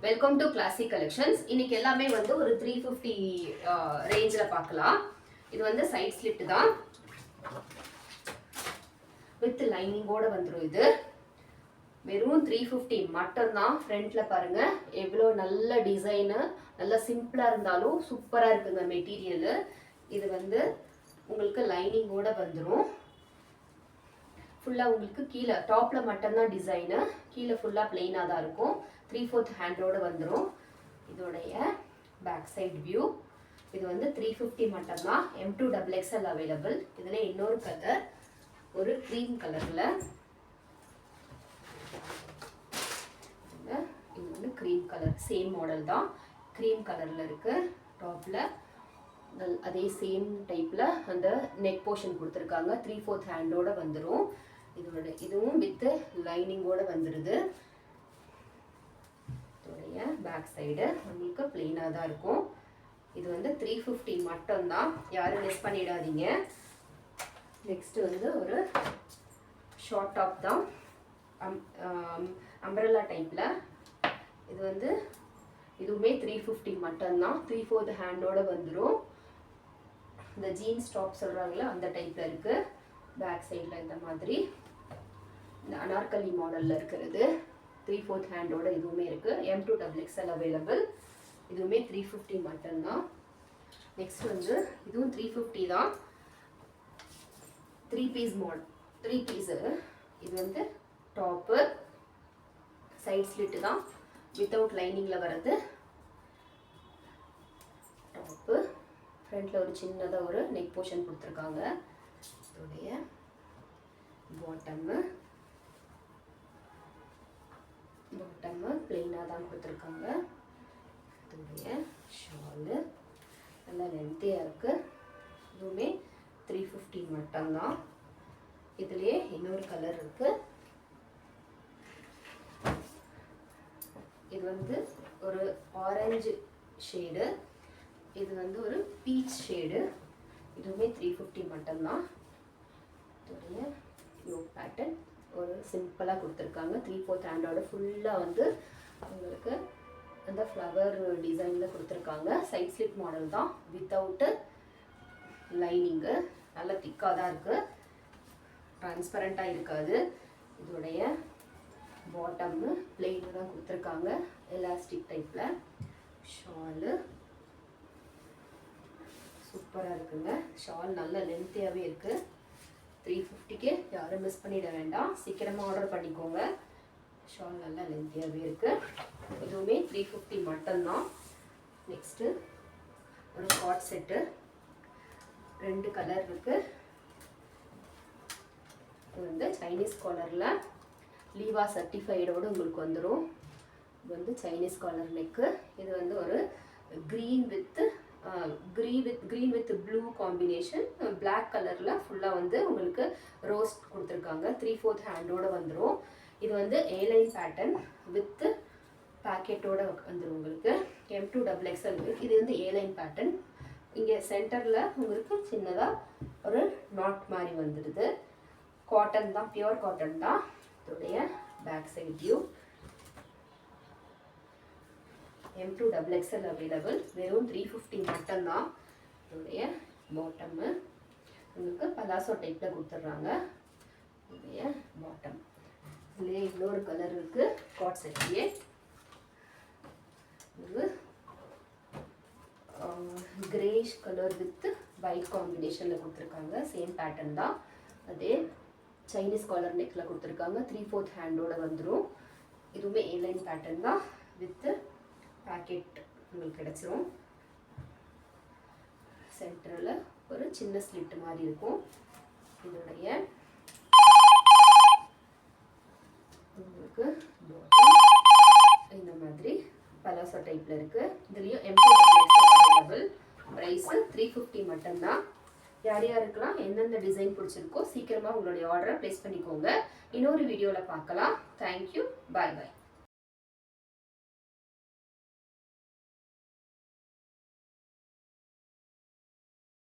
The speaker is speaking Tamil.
Welcome to classic collections. இன்னைக்கு எல்லாமே வந்து ஒரு 350 ரேஞ்சில் பார்க்கலாம். இது வந்து சைட் ஸ்லிட் தான், வித் லைனிங்கோட வந்துடும். இது வெறும் 350 மட்டும்தான். ஃப்ரண்ட்ல பாருங்க எவ்வளோ நல்ல டிசைனு, நல்லா சிம்பிளா இருந்தாலும் சூப்பரா இருக்குங்க மெட்டீரியல். இது வந்து உங்களுக்கு லைனிங்கோட வந்துடும். ஃபுல்லாக உங்களுக்கு கீழே டாப்பில் மட்டும்தான் டிசைனு, கீழே ஃபுல்லாக பிளெயினாக தான் இருக்கும். 3/4 ஹேண்டோடு வந்துடும். இதோடைய பேக் சைட் வியூ. இது வந்து 350 மட்டும்தான். M2XXL available. இதில் இன்னொரு கலர், ஒரு க்ரீம் கலரில். இது வந்து க்ரீம் கலர், சேம் மாடல் தான், க்ரீம் கலரில் இருக்குது. டாப்பில் அதே சேம் டைப்பில் அந்த நெக் போர்ஷன் கொடுத்துருக்காங்க. 3/4 ஹேண்டோட வந்துடும். இதோட இதுவும் வித் லைனிங்கோட வந்துடுது. இதோடைய பேக் சைடு உங்களுக்கு பிளெயினாக தான் இருக்கும். இது வந்து 350 மட்டும்தான், யாரும் மிஸ் பண்ணிடாதீங்க. நெக்ஸ்ட் வந்து ஒரு ஷார்ட் டாப் தான், அம்பரல்லா டைப்பில். இது வந்து இதுவுமே 350 மட்டும்தான். 3/4 ஹேண்டோட வந்துடும். இந்த ஜீன்ஸ் டாப் சொல்கிறாங்களே அந்த டைப்பில் இருக்குது. பேக் சைடில் இந்த மாதிரி இந்த அனார்கலி மாடலில் இருக்கிறது 3/4 ஹேண்டோட இதுவுமே இருக்குது. M2XXL available. இதுவுமே 350 மட்டும்தான். நெக்ஸ்ட் வந்து இதுவும் 350 தான். 3 பீஸ் மாடல், 3 பீஸு. இது வந்து டாப்பு, சைட் ஸ்லிட்டு தான், வித்தவுட் லைனிங்கில் வர்றது டாப்பு. ஃப்ரண்ட்டில் ஒரு சின்னதாக ஒரு நெக் போர்ஷன் கொடுத்துருக்காங்க. இதோடைய பாட்டம்மு பிளெயினாக தான் கொடுத்துருக்காங்க. இதோடைய ஷாலு நல்லா லென்த்தியாக இருக்குது. இதுவுமே 350 மட்டும்தான். இதுலேயே இன்னொரு கலர் இருக்குது. இது வந்து ஒரு ஆரஞ்சு ஷேடு, இது வந்து ஒரு பீச் ஷேடு. இதுவுமே 350 மட்டும்தான். இதோடைய யோக் பேட்டர்ன் ஒரு சிம்பிளாக கொடுத்துருக்காங்க. 3/4 ஹேண்டோட ஃபுல்லாக வந்து உங்களுக்கு அந்த ஃப்ளவர் டிசைனில் கொடுத்துருக்காங்க. சைட் ஸ்லிட் மாடல் தான், வித்தவுட்டு லைனிங்கு. நல்லா திக்காக தான் இருக்குது, ட்ரான்ஸ்பரண்ட்டாக இருக்காது. இதோடைய பாட்டம்மு பிளெயின் தான் கொடுத்துருக்காங்க, எலாஸ்டிக் டைப்பில். ஷாலு சூப்பராக இருக்குங்க. ஷால் நல்ல லென்த்தியாகவே இருக்குது. 350க்கு யாரும் மிஸ் பண்ணிட வேண்டாம், சீக்கிரமாக ஆர்டர் பண்ணிக்கோங்க. ஷால் நல்லா லென்த்தியாகவே இருக்குது. இதுவுமே 350 மட்டும்தான். நெக்ஸ்ட்டு ஒரு காட் செட்டு, 2 கலர் இருக்குது. இது வந்து சைனீஸ் காலரில் லீவா சர்டிஃபைடோடு உங்களுக்கு வந்துடும். இது வந்து சைனீஸ் காலர் நெக்கு. இது வந்து ஒரு green with blue combination, black கலரில் ஃபுல்லாக வந்து உங்களுக்கு ரோஸ் கொடுத்துருக்காங்க. 3/4 ஹேண்டோடு வந்துடும். இது வந்து ஏலைன் பேட்டர்ன் வித் பேக்கெட்டோட வந்துடும் உங்களுக்கு. M2XXL. இது வந்து ஏலைன் பேட்டர்ன். இங்கே சென்டரில் உங்களுக்கு சின்னதாக ஒரு நாட் மாதிரி வந்துடுது. காட்டன் தான், பியூர் காட்டன் தான். இதோடைய back side view. M2XXL available. வெறும் 350 மட்டும்தான். இதோடைய பாட்டம்மு உங்களுக்கு பலாசோ டைப்பில் கொடுத்துட்றாங்க. இதோடைய பாட்டம். இதுலேயே இன்னொரு கலர் இருக்குது காட் செட்லேயே. இது கிரேஷ் கலர் வித் ஒயிட் காம்பினேஷனில் கொடுத்துருக்காங்க. சேம் பேட்டர்ன் தான், அதே சைனீஸ் காலர் நெக்கில் கொடுத்துருக்காங்க. 3/4 ஹேண்டோட வந்துடும். இதுவுமே ஏலைன் பேட்டர்ன் தான், வித்து பேக்கெட் உங்களுக்கு கிடச்சிரும். சென்டரில் ஒரு சின்ன ஸ்லிட் மாதிரி இருக்கும். இதோடைய உங்களுக்கு இந்த மாதிரி பலாசோ டைப்பில் இருக்குது. இதுலேயும் M2XXL அவைலபிள். ப்ரைஸு 350 மட்டும்தான். யார் யாருக்கெல்லாம் எந்தெந்த டிசைன் பிடிச்சிருக்கோ சீக்கிரமாக உங்களுடைய ஆர்டரை ப்ளேஸ் பண்ணிக்கோங்க. இன்னொரு வீடியோவில் பார்க்கலாம். தேங்க்யூ, பாய் பாய்.